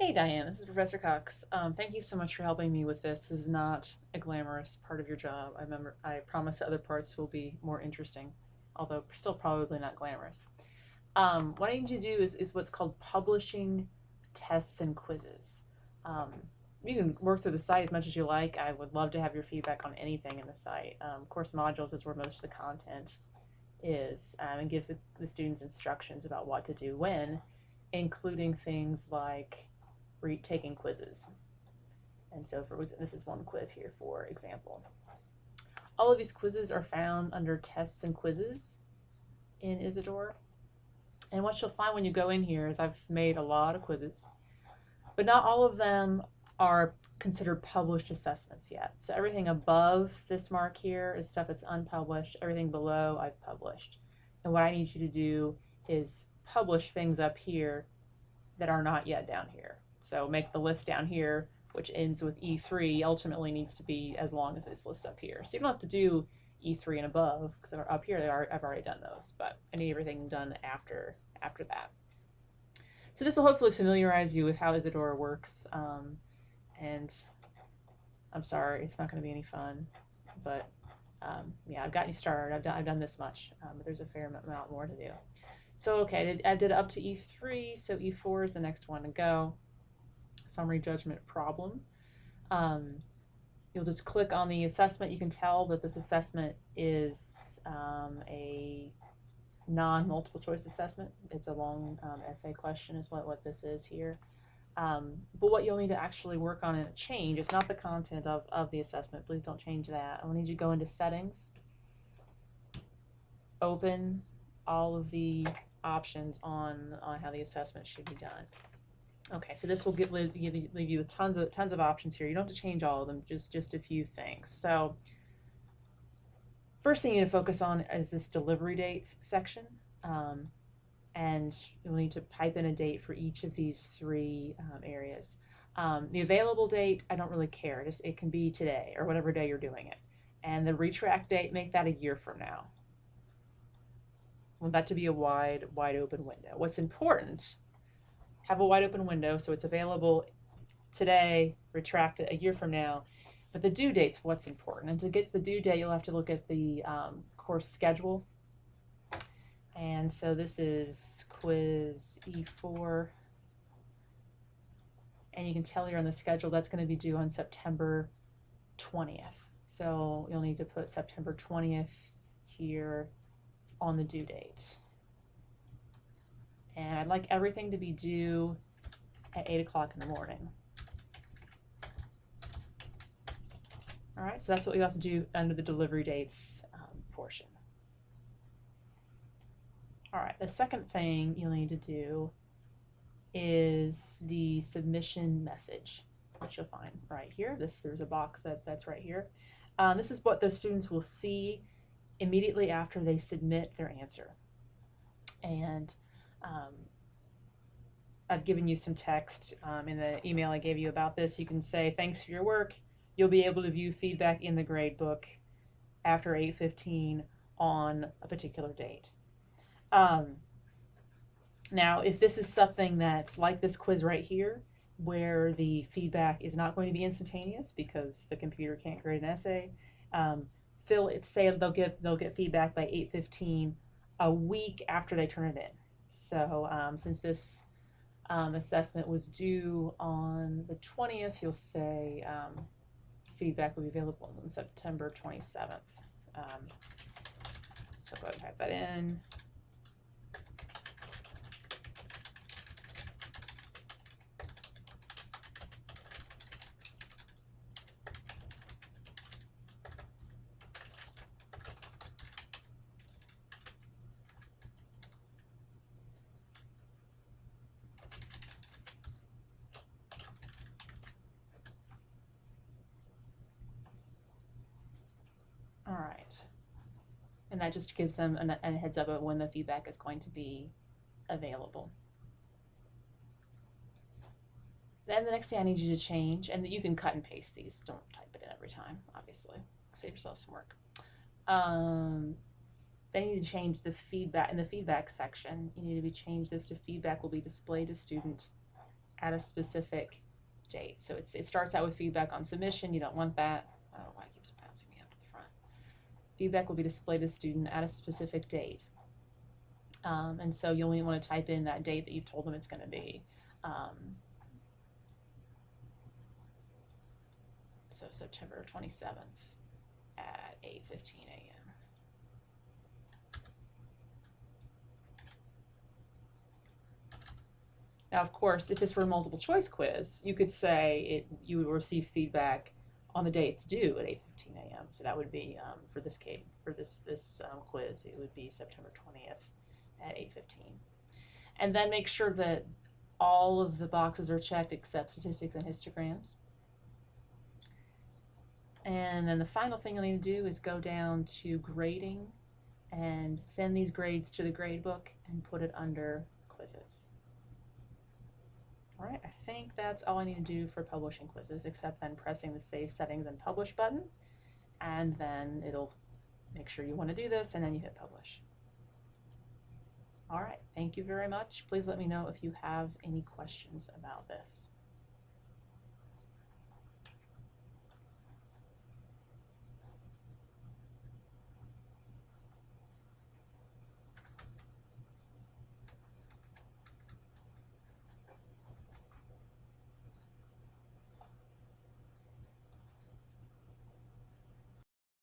Hey Diane, this is Professor Cox. Thank you so much for helping me with this. This is not a glamorous part of your job. I promise the other parts will be more interesting, although still probably not glamorous. What I need you to do is what's called publishing tests and quizzes. Um, you can work through the site as much as you like. I would love to have your feedback on anything in the site. Course modules is where most of the content is, and gives the students instructions about what to do when, including things like taking quizzes. And so this is one quiz here, for example. All of these quizzes are found under tests and quizzes in Isidore. And what you'll find when you go in here is I've made a lot of quizzes, but not all of them are considered published assessments yet. So everything above this mark here is stuff that's unpublished. Everything below I've published. And what I need you to do is publish things up here that are not yet down here. So make the list down here, which ends with E3, ultimately needs to be as long as this list up here. So you don't have to do E3 and above, because up here I've already done those, but I need everything done after that. So this will hopefully familiarize you with how Isadora works, and I'm sorry, it's not going to be any fun, but yeah, I've gotten you started. I've done this much, but there's a fair amount more to do. So okay, I did up to E3, so E4 is the next one to go. Summary judgment problem. Um, you'll just click on the assessment. You can tell that this assessment is a non-multiple choice assessment. It's a long essay question is what this is here. But what you'll need to actually work on and change is not the content of the assessment. Please don't change that. I will need you to go into settings, open all of the options on how the assessment should be done. Okay, so this will leave you with tons of options here. You don't have to change all of them, just a few things. So first thing you need to focus on is this delivery dates section. And you'll need to pipe in a date for each of these three areas. The available date, I don't really care. It can be today or whatever day you're doing it. And the retract date, make that a year from now. I want that to be a wide open window. What's important, have a wide open window so it's available today, retract it a year from now. But the due date's what's important. And to get to the due date, you'll have to look at the course schedule. And so this is quiz E4. And you can tell here on the schedule that's going to be due on September 20th. So you'll need to put September 20th here on the due date. And I'd like everything to be due at 8 o'clock in the morning. All right, so that's what you have to do under the delivery dates portion. All right, the second thing you'll need to do is the submission message, which you'll find right here. There's a box that's right here. This is what those students will see immediately after they submit their answer. And I've given you some text in the email I gave you about this. You can say, thanks for your work. You'll be able to view feedback in the grade book after 8:15 on a particular date. Now, if this is something that's like this quiz right here, where the feedback is not going to be instantaneous because the computer can't grade an essay, say they'll get feedback by 8:15 a week after they turn it in. So since this assessment was due on the 20th, you'll say feedback will be available on September 27th. So go ahead and type that in. All right. And that just gives them a heads up of when the feedback is going to be available. Then the next thing I need you to change, and you can cut and paste these, don't type it in every time, obviously. Save yourself some work. Then you need to change the feedback in the feedback section. You need to change this to feedback will be displayed to student at a specific date. So it starts out with feedback on submission. You don't want that. I don't know why it keeps bouncing me up to the front. Feedback will be displayed to the student at a specific date. And so you only want to type in that date that you've told them it's going to be. So September 27th at 8:15 a.m. Now, of course, if this were a multiple choice quiz, you could say you would receive feedback on the day it's due at 8:15 a.m. So that would be for this case, for this quiz, it would be September 20th at 8:15. And then make sure that all of the boxes are checked except statistics and histograms. And then the final thing you'll need to do is go down to grading and send these grades to the grade book and put it under quizzes. All right, I think that's all I need to do for publishing quizzes, except then pressing the Save Settings and Publish button, and then it'll make sure you want to do this, and then you hit Publish. All right, thank you very much. Please let me know if you have any questions about this.